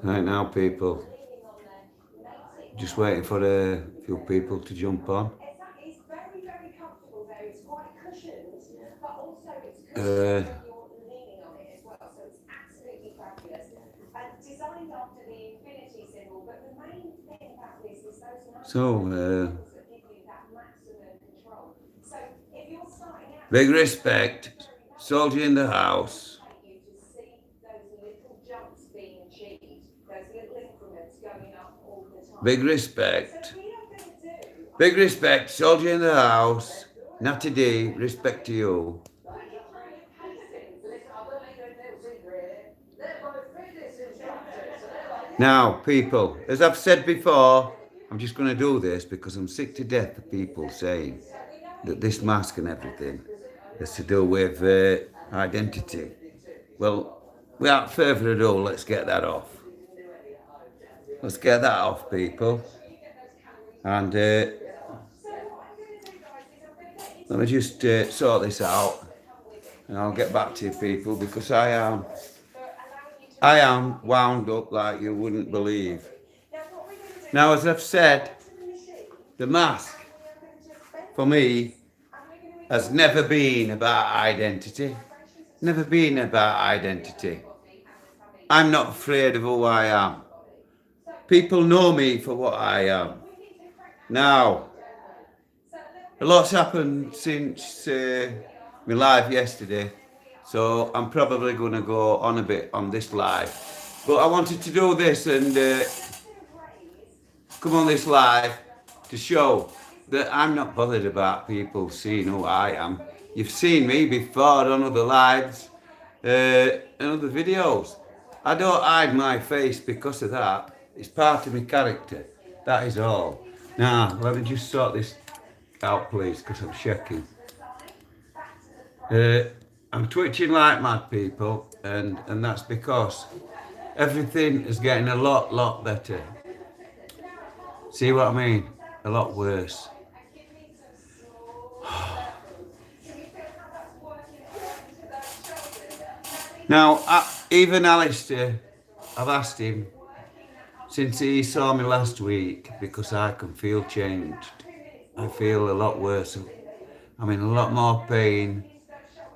Right now, people, just waiting for a few people to jump on. Big respect, soldier in the house. Big respect. Big respect, soldier in the house. Natty D, respect to you. Now, people, as I've said before, I'm just going to do this because I'm sick to death of people saying that this mask and everything is to do with identity. Well, without further ado, let's get that off. Let's get that off, people. And let me just sort this out, and I'll get back to you, people, because I am wound up like you wouldn't believe. Now, as I've said, the mask, for me, has never been about identity. Never been about identity. I'm not afraid of who I am. People know me for what I am. Now, a lot's happened since my live yesterday, so I'm probably going to go on a bit on this live. But I wanted to do this and come on this live to show that I'm not bothered about people seeing who I am. You've seen me before on other lives and other videos. I don't hide my face because of that. It's part of my character. That is all. Now, let me just sort this out, please, because I'm shaking. I'm twitching like mad, people, and that's because everything is getting a lot better. See what I mean? A lot worse. Now, even Alistair, I've asked him since he saw me last week because I can feel changed. I feel a lot worse. I'm in a lot more pain.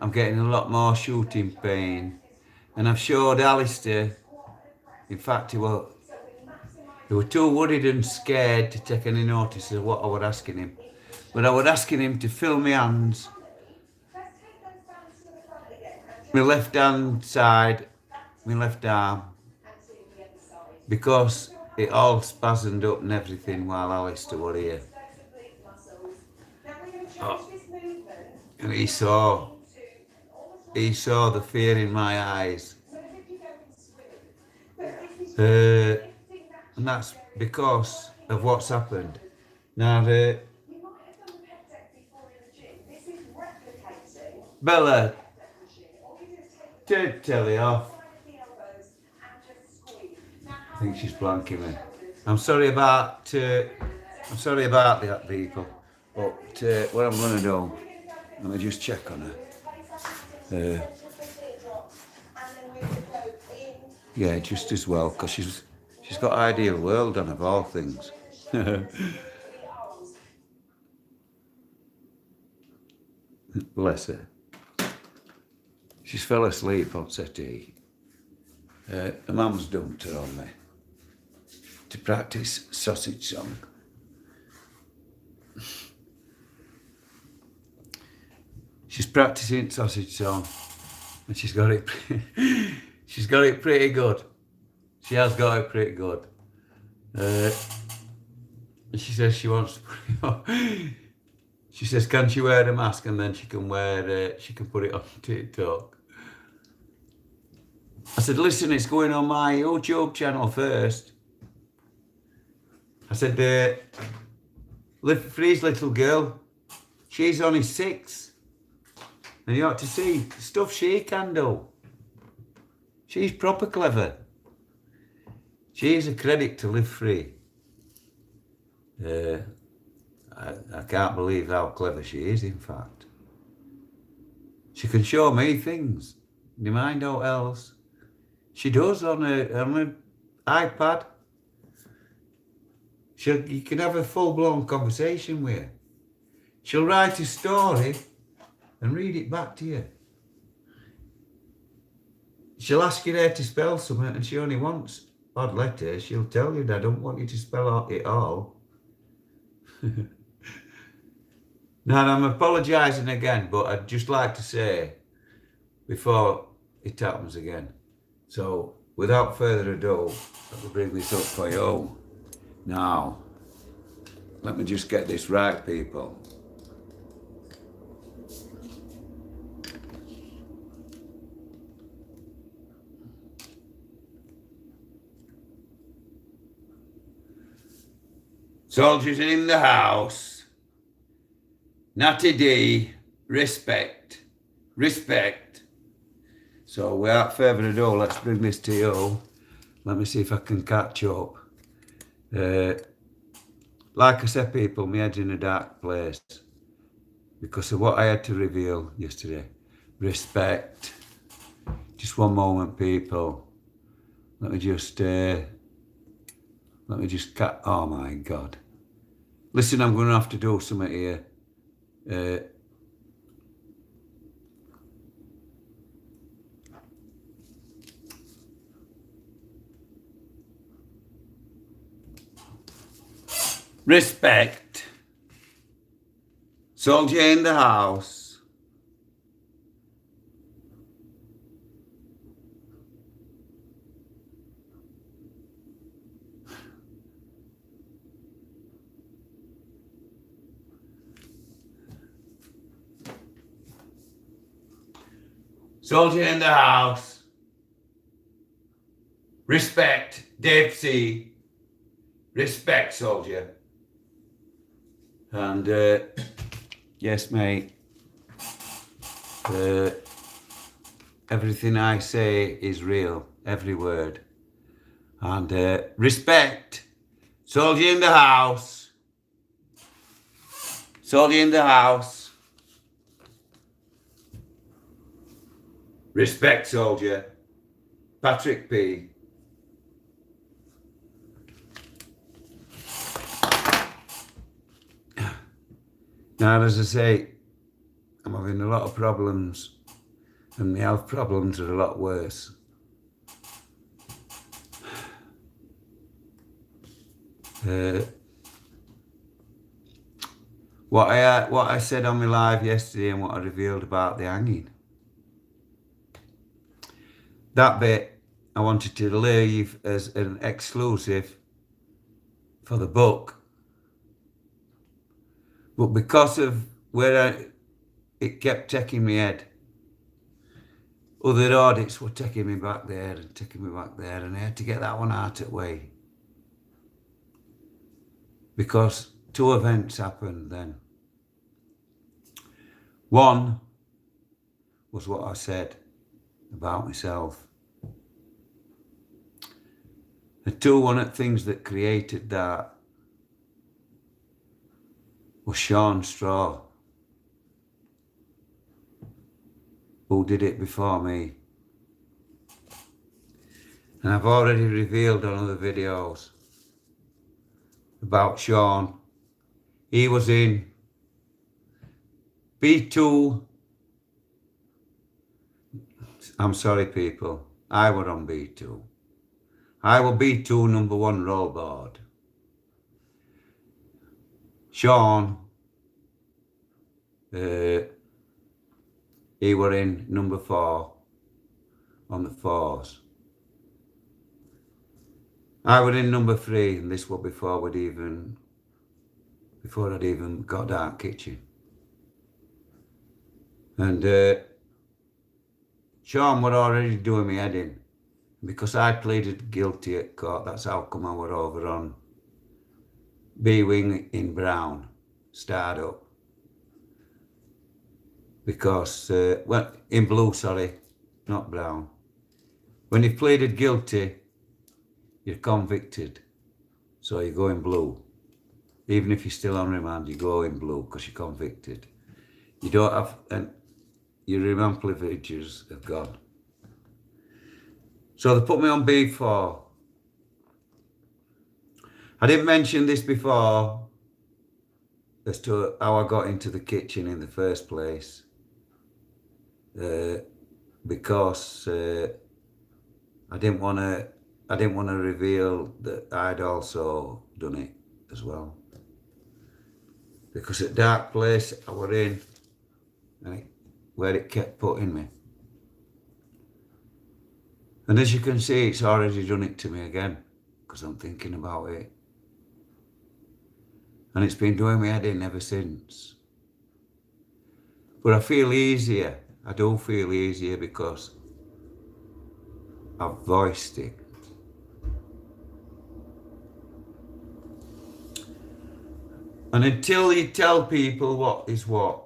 I'm getting a lot more shooting pain. And I've showed Alistair, in fact, he were too worried and scared to take any notice of what I was asking him. But I was asking him to fill my hands, my left hand side, my left arm, because it all spasmed up and everything while Alistair were here. Oh. And he saw the fear in my eyes. And that's because of what's happened. Now, Bella, turn the telly off. I think she's blanking me. I'm sorry about that, people. But what I'm going to do, let me just check on her. Yeah, just as well, because she's got Ideal World on, of all things. Bless her. She's fell asleep on settee. Her mum's dumped her on me to practice sausage song. She's practicing sausage song, and she's got it. She's got it pretty good. She has got it pretty good. She says she wants to put it on. She says, can she wear a mask and then she can put it on TikTok. I said, listen, it's going on my YouTube channel first. I said, Free's little girl, she's only 6. And you ought to see the stuff she can do. She's proper clever. She's a credit to Live Free. I can't believe how clever she is, in fact. She can show me things. Do you mind how else? She does on an iPad. You can have a full-blown conversation with her. She'll write a story and read it back to you. She'll ask you there to spell something and she only wants odd letters. She'll tell you, I don't want you to spell it all. Now, I'm apologising again, but I'd just like to say, before it happens again, so without further ado, let me bring this up for you. Now, let me just get this right, people. Soldiers in the house. Natty D, respect. Respect. So without further ado, let's bring this to you. Let me see if I can catch up. Like I said, people, my head's in a dark place because of what I had to reveal yesterday. Respect. Just one moment, people. Let me just oh my God. Listen, I'm going to have to do something here. Respect. Soldier in the house. Soldier in the house. Respect, Dave C. Respect, soldier. And yes, mate. Everything I say is real, every word. And respect, soldier in the house. Soldier in the house. Respect, soldier. Patrick P. Now, as I say, I'm having a lot of problems, and my health problems are a lot worse. What I said on my live yesterday and what I revealed about the hanging. That bit I wanted to leave as an exclusive for the book. But because of where it kept taking me head, other audits were taking me back there and taking me back there, and I had to get that one out of the way. Because two events happened then. One was what I said about myself. And two, one of the things that created that was Sean Straw, who did it before me. And I've already revealed on other videos about Sean. He was in B2. I'm sorry, people. I were on B2. I were B2 #1 roll board. Sean, he were in #4 on the 4s. I were in #3, and this was before I'd even got Dark Kitchen. And Sean were already doing me head in. Because I pleaded guilty at court, that's how come I were over on B-Wing in Brown, starred up. Because, well, in Blue, sorry, not Brown. When you pleaded guilty, you're convicted. So you go in Blue. Even if you're still on remand, you go in Blue because you're convicted. You don't have, and your remand privileges have gone. So they put me on B4. I didn't mention this before as to how I got into the kitchen in the first place, because I didn't want to reveal that I'd also done it as well. Because at dark place I were in, and where it kept putting me. And as you can see, it's already done it to me again, because I'm thinking about it. And it's been doing my head in ever since. But I feel easier. I do feel easier because I've voiced it. And until you tell people what is what,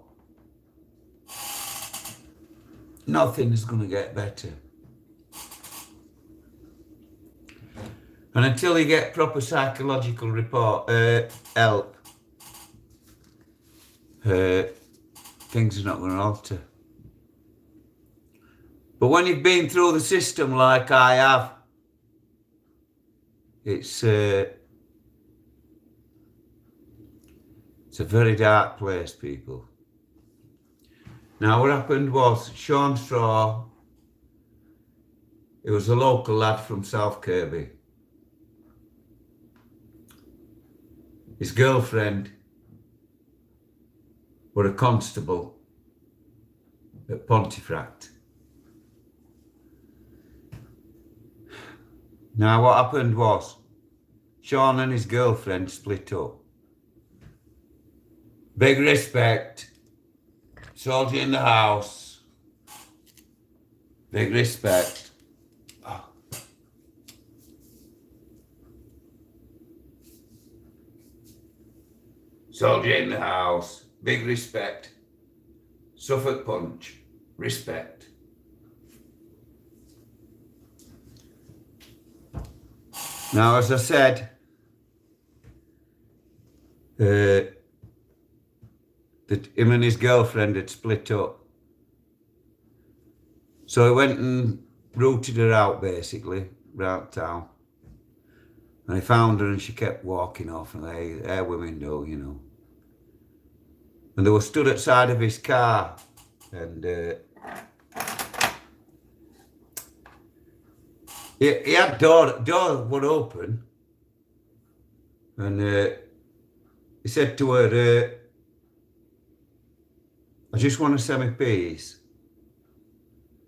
nothing is going to get better. And until you get proper psychological help, things are not going to alter. But when you've been through the system like I have, it's a very dark place, people. Now, what happened was Sean Straw, he was a local lad from South Kirby. His girlfriend were a constable at Pontefract. Now, what happened was Sean and his girlfriend split up. Big respect. Soldier in the house. Big respect. Oh. Soldier in the house. Big respect. Suffolk Punch. Respect. Now, as I said, that him and his girlfriend had split up. So he went and rooted her out, basically, round town. And he found her and she kept walking off, and they women do, you know. And they were stood outside of his car, and he had door were open, and he said to her, I just want to send me peace,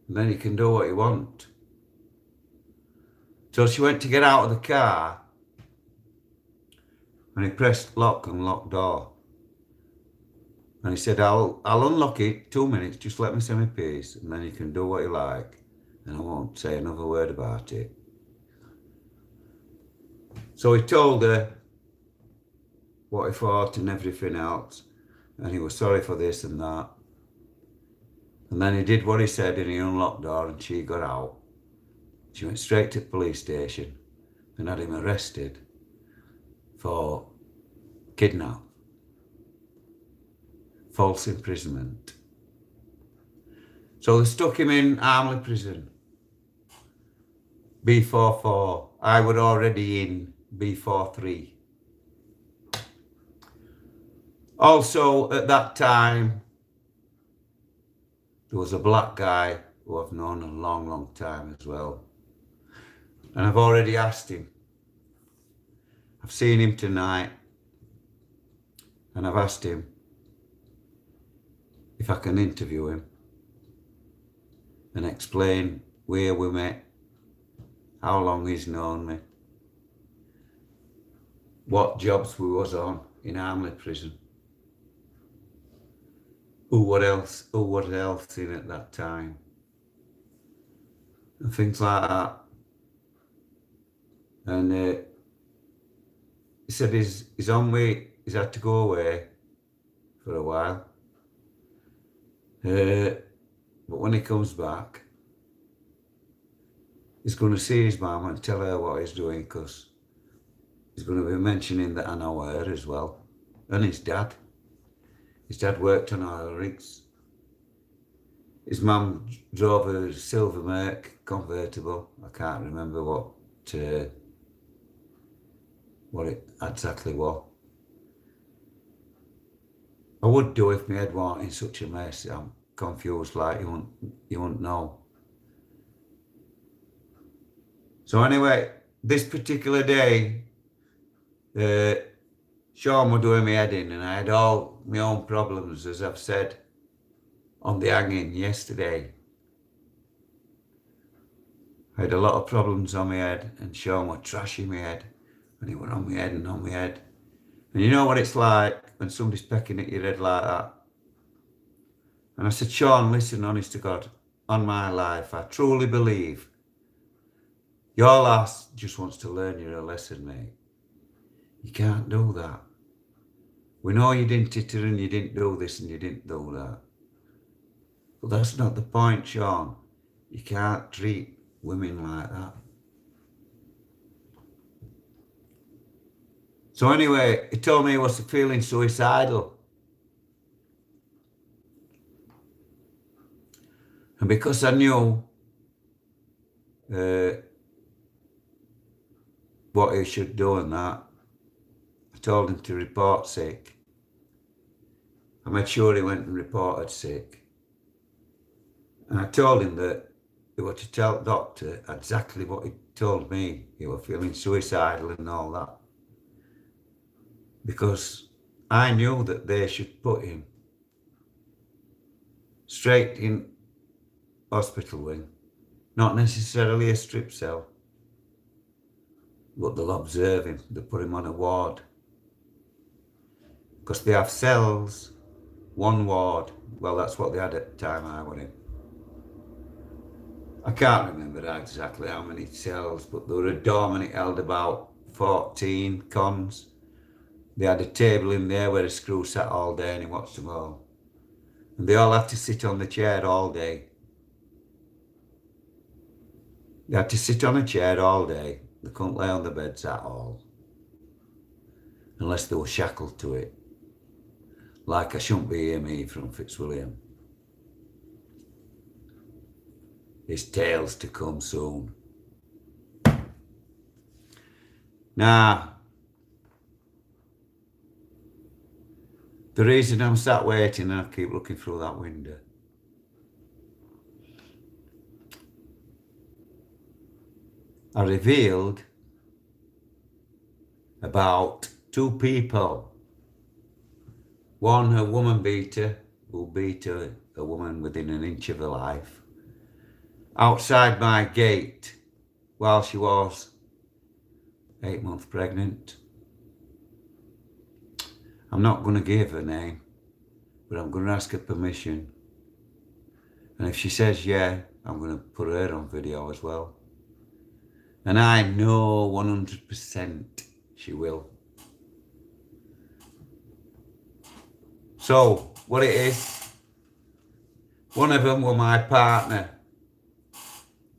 and then you can do what you want. So she went to get out of the car, and he pressed lock and lock door. And he said, I'll unlock it, 2 minutes, just let me say my piece, and then you can do what you like, and I won't say another word about it. So he told her what he thought and everything else, and he was sorry for this and that. And then he did what he said, and he unlocked the door, and she got out. She went straight to the police station and had him arrested for kidnap. False imprisonment. So they stuck him in Armley prison. B44. I were already in B43. Also, at that time, there was a black guy who I've known a long, long time as well. And I've already asked him. I've seen him tonight. And I've asked him if I can interview him and explain where we met, how long he's known me, what jobs we was on in Armley prison, who what else in at that time, and things like that. And he said he's on way, he's had to go away for a while. But when he comes back, he's going to see his mum and tell her what he's doing, because he's going to be mentioning that I know her as well. And his dad. His dad worked on oil rigs. his mum drove a silver Merc convertible. I can't remember what it exactly was. I would do if my head weren't in such a mess. I'm confused like you wouldn't know. So anyway, this particular day, Sean was doing my head in, and I had all my own problems, as I've said on the hanging yesterday. I had a lot of problems on my head, and Sean was trashing my head, and he went on my head and on my head. And you know what it's like when somebody's pecking at your head like that? And I said, Sean, listen, honest to God, on my life, I truly believe your lass just wants to learn you a lesson, mate. You can't do that. We know you didn't hit her and you didn't do this and you didn't do that. But that's not the point, Sean. You can't treat women like that. So anyway, he told me he was feeling suicidal. And because I knew what he should do and that, I told him to report sick. I made sure he went and reported sick. And I told him that he was to tell the doctor exactly what he told me. He was feeling suicidal and all that. Because I knew that they should put him straight in hospital wing. Not necessarily a strip cell, but they'll observe him. They'll put him on a ward. Because they have cells, one ward. Well, that's what they had at the time I went in. I can't remember exactly how many cells, but there were a dorm and it held about 14 cons. They had a table in there where a screw sat all day and he watched them all. And they all had to sit on the chair all day. They had to sit on a chair all day. They couldn't lay on the beds at all. Unless they were shackled to it. Like I shouldn't be here, me from Fitzwilliam. His tale's to come soon. Now, the reason I'm sat waiting and I keep looking through that window, I revealed about two people. One, a woman beater, who beat a woman within an inch of her life, outside my gate while she was 8 months pregnant. I'm not going to give her name, but I'm going to ask her permission. And if she says yeah, I'm going to put her on video as well. And I know 100% she will. So, what it is, one of them was my partner,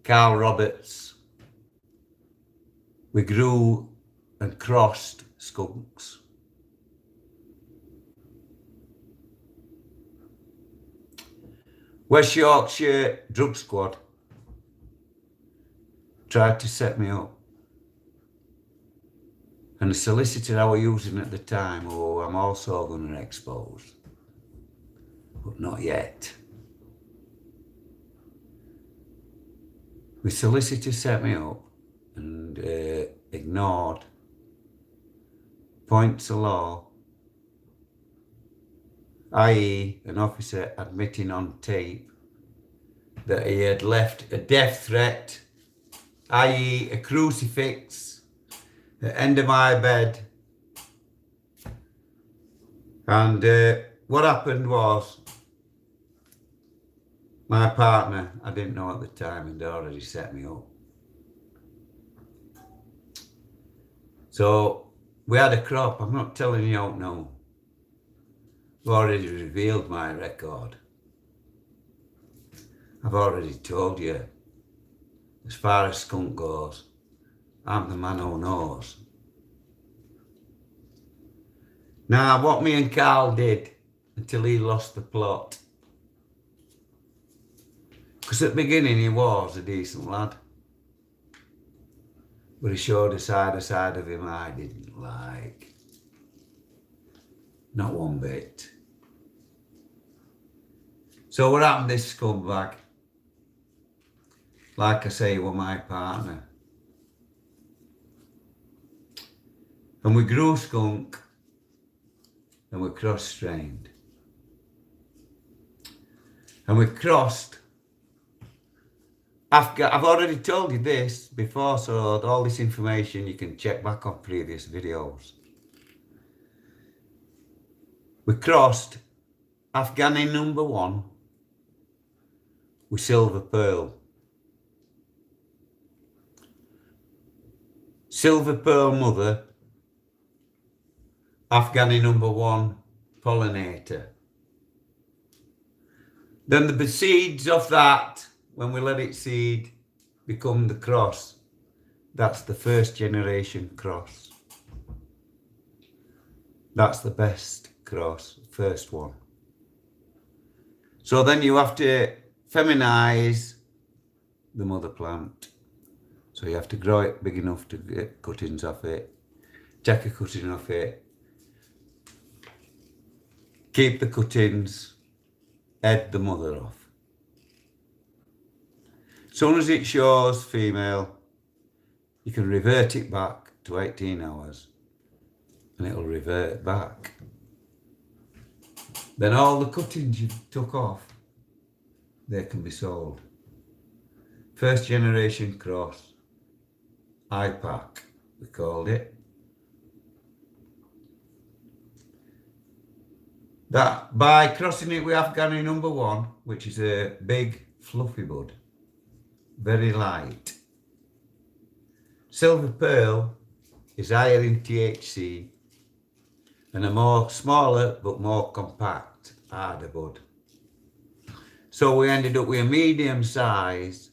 Carl Roberts. We grew and crossed skunks. West Yorkshire Drug Squad tried to set me up. And the solicitor I was using at the time, who I'm also going to expose, but not yet. The solicitor set me up and ignored points of law, i.e. an officer admitting on tape that he had left a death threat, i.e. a crucifix at the end of my bed. And what happened was, my partner, I didn't know at the time, had already set me up. So we had a crop. I'm not telling you out now. I've already revealed my record. I've already told you. As far as skunk goes, I'm the man who knows. Now, what me and Carl did until he lost the plot. Because at the beginning he was a decent lad. But he showed a side of him I didn't like. Not one bit. So what happened, this scumbag? Like I say, he was my partner. And we grew skunk and we cross-strained. And we crossed. I've already told you this before, so all this information you can check back on previous videos. We crossed Afghani number 1 with Silver Pearl. Silver Pearl mother, Afghani number 1 pollinator. Then the seeds of that, when we let it seed, become the cross. That's the first generation cross. That's the best cross, first one. So then you have to feminize the mother plant. So you have to grow it big enough to get cuttings off it, take a cutting off it, keep the cuttings, head the mother off. As soon as it shows female, you can revert it back to 18 hours and it'll revert back. Then all the cuttings you took off, they can be sold. First generation cross, IPAC, we called it. That by crossing it with Afghani number 1, which is a big fluffy bud, very light. Silver Pearl is higher in THC and a more smaller but more compact, harder bud. So we ended up with a medium size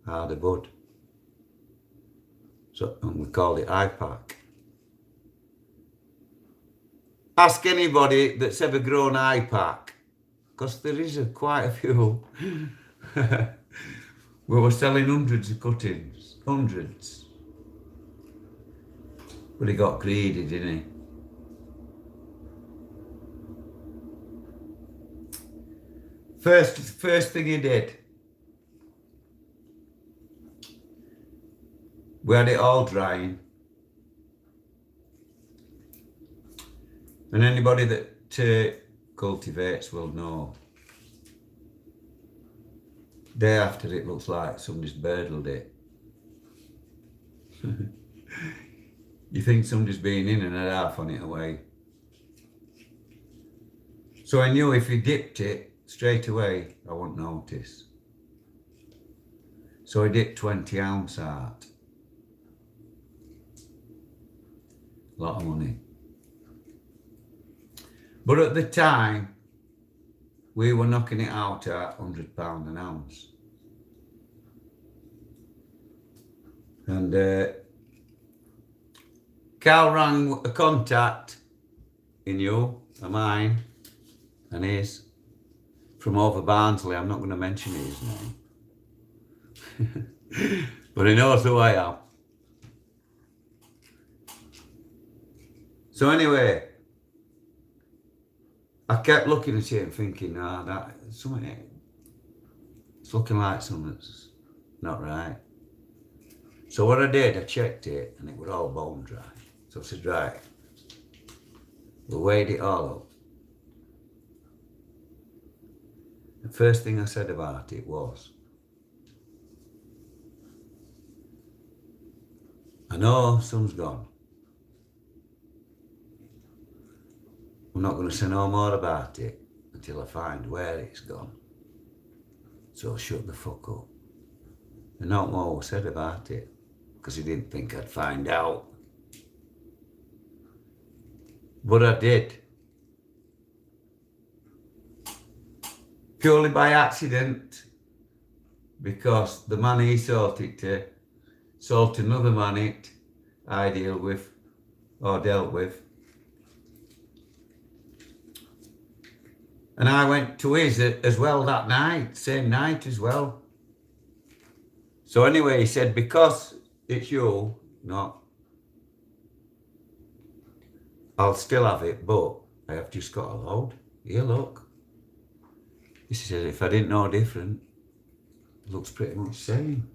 harder bud. So and we called it IPAC. Ask anybody that's ever grown IPAC, because there is quite a few. We were selling hundreds of cuttings, hundreds. But he got greedy, didn't he? First thing he did, we had it all drying. And anybody that cultivates will know. Day after it looks like somebody's birdled it. You think somebody's been in and a half on it away. So I knew if he dipped it straight away, I wouldn't notice. So I dipped 20 ounce out. A lot of money. But at the time, we were knocking it out at £100 an ounce. And Carl rang a contact in you, of mine, and his, from over Barnsley. I'm not going to mention his name. But he knows who I am. So anyway, I kept looking at it and thinking, it's looking like something that's not right. So what I did, I checked it and it was all bone dry. So I said, right, we weighed it all up. The first thing I said about it was, I know some's gone. I'm not going to say no more about it until I find where it's gone. So shut the fuck up. And not more was said about it, because he didn't think I'd find out. But I did. Purely by accident, because the man he sold it to sold to another man it I dealt with. And I went to his as well that night, same night as well. So anyway, he said, because it's you, no, I'll still have it, but I have just got a load. Here, look. He said, if I didn't know different, it looks pretty much the same.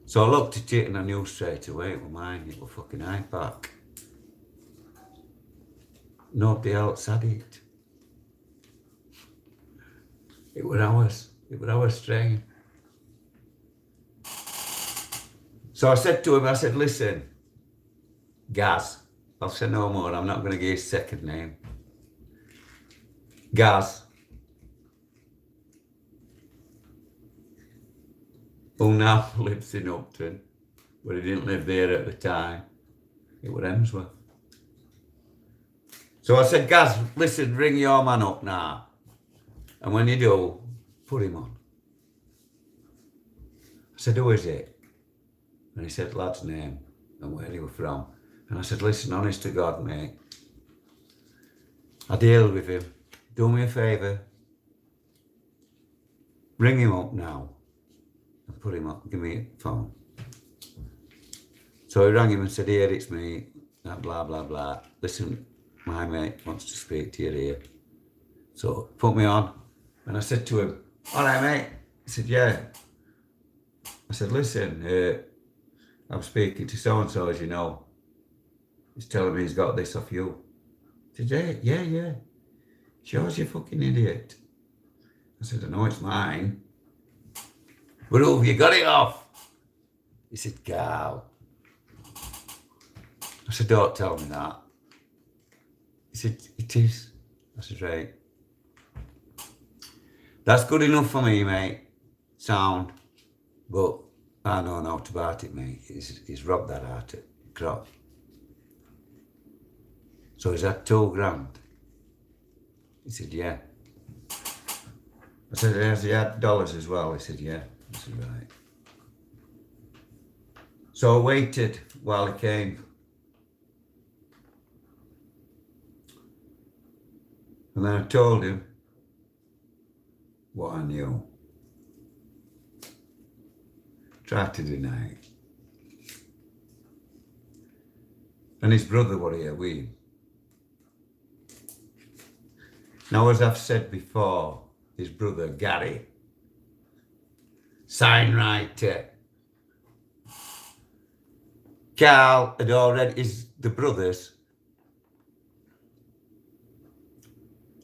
So I looked at it and I knew straight away it was mine. It was fucking iPack. Nobody else had it. It was ours. It was our strain. So I said to him, I said, listen, Gaz, I'll say no more. I'm not going to give his second name. Gaz, who now lives in Upton, but he didn't live there at the time. It was Emsworth. So I said, Gaz, listen, ring your man up now. And when you do, put him on. I said, who is it? And he said, lad's name and where he was from. And I said, listen, honest to God, mate, I deal with him. Do me a favour. Ring him up now and put him up. Give me a phone. So he rang him and said, here, it's me. Blah, blah, blah. Listen, my mate wants to speak to you here. So put me on. And I said to him, all right, mate. He said, yeah. I said, listen, I'm speaking to so-and-so, as you know. He's telling me he's got this off you. He said, yeah. Shows you fucking idiot. I said, I know it's mine. But who have you got it off? He said, Carl. I said, don't tell me that. He said, it is. I said, right. That's good enough for me, mate. Sound. But I know naught about it, mate. He's robbed that out of crop. So he's had $2,000. He said, yeah. I said, has he had dollars as well? He said, yeah. I said, right. So I waited while he came. And then I told him what I knew. Tried to deny it. And his brother were here with him. Now, as I've said before, his brother Gary, signwriter. Carl had already, the brothers,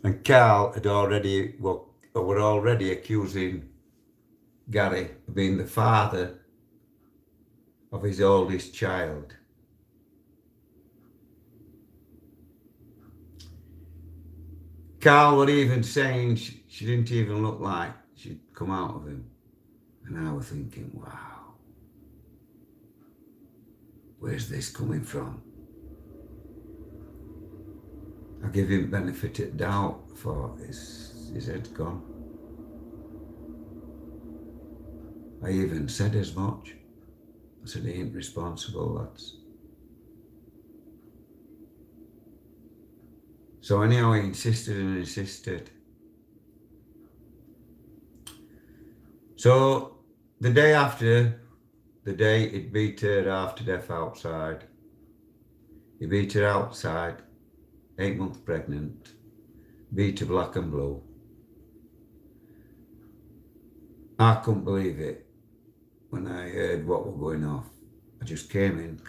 and Carl had already, were already accusing Gary of being the father of his oldest child. Carl was even saying she didn't even look like she'd come out of him. And I was thinking, wow, where's this coming from? I give him benefit of doubt for his head's gone. I even said as much. I said, he ain't responsible, lads. So anyhow, he insisted and insisted. So the day after, the day he'd beat her half to death outside. He beat her outside, 8 months pregnant, beat her black and blue. I couldn't believe it when I heard what was going off. I just came in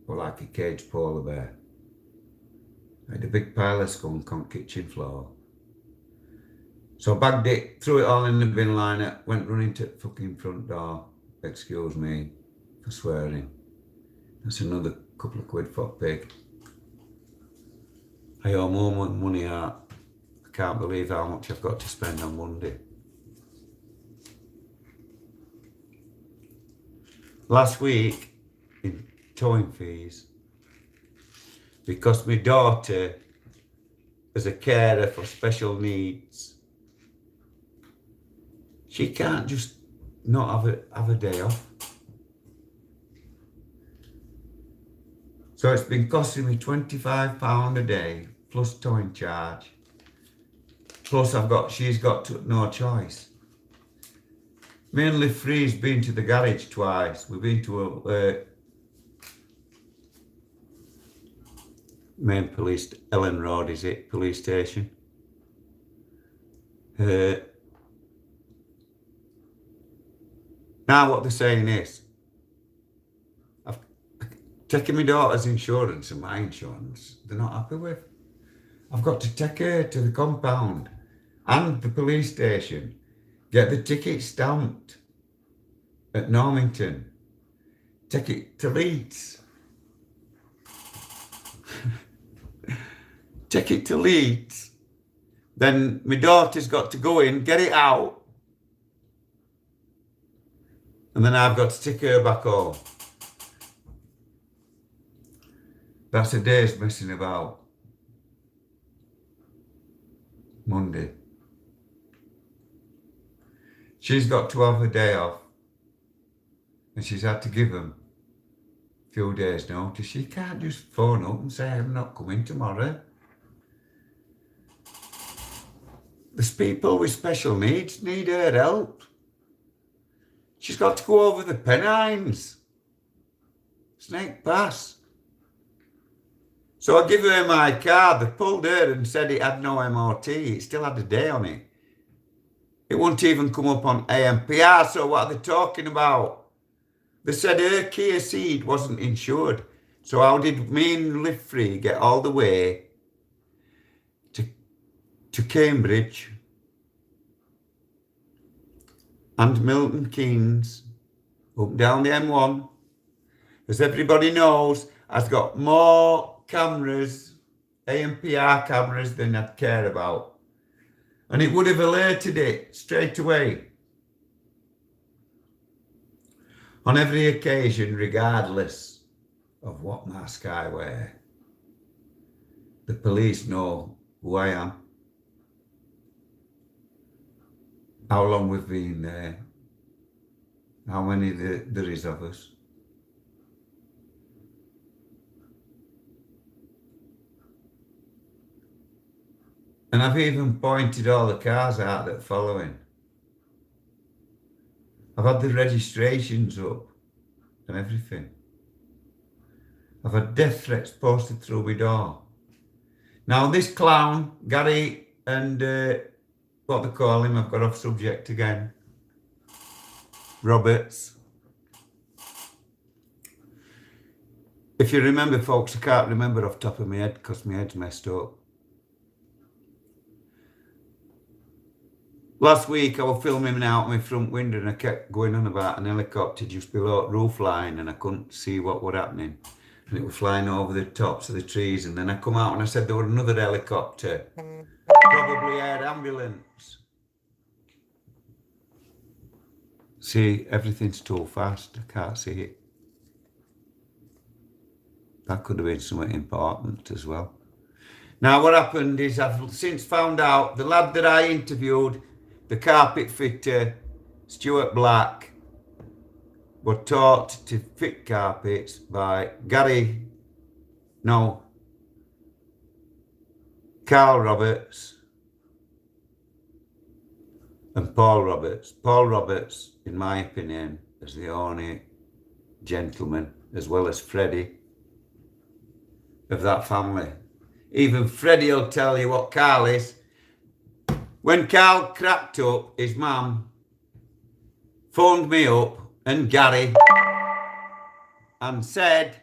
like a caged polar bear. I had a big pile of skunk on kitchen floor. So I bagged it, threw it all in the bin liner, went running to the fucking front door. Excuse me for swearing. That's another couple of quid for a pig. I owe more money out. I can't believe how much I've got to spend on Monday. Last week, in towing fees, because my daughter is a carer for special needs, she can't just not have a day off. So it's been costing me £25 a day plus towing charge Plus, she's got no choice. Mainly Free's been to the garage twice. We've been to a main police, Ellen Road, is it? Police station. Now what they're saying is, I've taken my daughter's insurance and my insurance. They're not happy with. I've got to take her to the compound and the police station, get the ticket stamped at Normington, take it to Leeds. Take it to Leeds. Then my daughter's got to go in, get it out. And then I've got to take her back home. That's a day's messing about. Monday. She's got to have a day off. And she's had to give them a few days' notice. She can't just phone up and say, I'm not coming tomorrow. There's people with special needs need her help. She's got to go over the Pennines. Snake Pass. So I give her my card. They pulled her and said it had no MOT. It still had a day on it. It wouldn't even come up on AMPR. So what are they talking about? They said her Kia Ceed wasn't insured. So how did me and Live Free get all the way to Cambridge and Milton Keynes, up and down the M1? As everybody knows, I've got more cameras, AMPR cameras, than I'd care about. And it would have alerted it straight away. On every occasion, regardless of what mask I wear. The police know who I am, how long we've been there, how many there is of us. And I've even pointed all the cars out that are following. I've had the registrations up and everything. I've had death threats posted through my door. Now this clown, Gary, and what they call him, I've got off subject again, Roberts. If you remember, folks, I can't remember off the top of my head because my head's messed up. Last week I was filming out my front window and I kept going on about an helicopter just below the roof line and I couldn't see what was happening. And it was flying over the tops of the trees, and then I come out and I said there was another helicopter, probably air ambulance. See, everything's too fast, I can't see it. That could have been something important as well. Now what happened is I've since found out the lad that I interviewed, the carpet fitter, Stuart Black, were taught to fit carpets by Carl Roberts and Paul Roberts. Paul Roberts, in my opinion, is the only gentleman, as well as Freddie, of that family. Even Freddie will tell you what Carl is. When Carl cracked up, his mum phoned me up and Gary and said,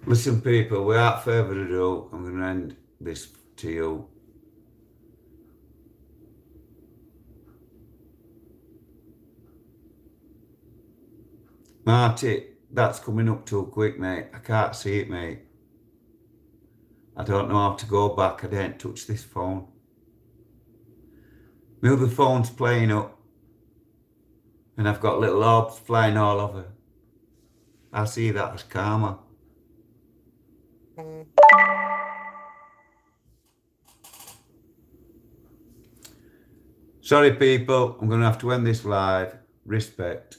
listen people, without further ado, I'm going to end this to you. Marty, that's coming up too quick, mate. I can't see it, mate. I don't know how to go back. I didn't touch this phone. My other phone's playing up and I've got little orbs flying all over. I see that as karma. Sorry people, I'm going to have to end this live. Respect.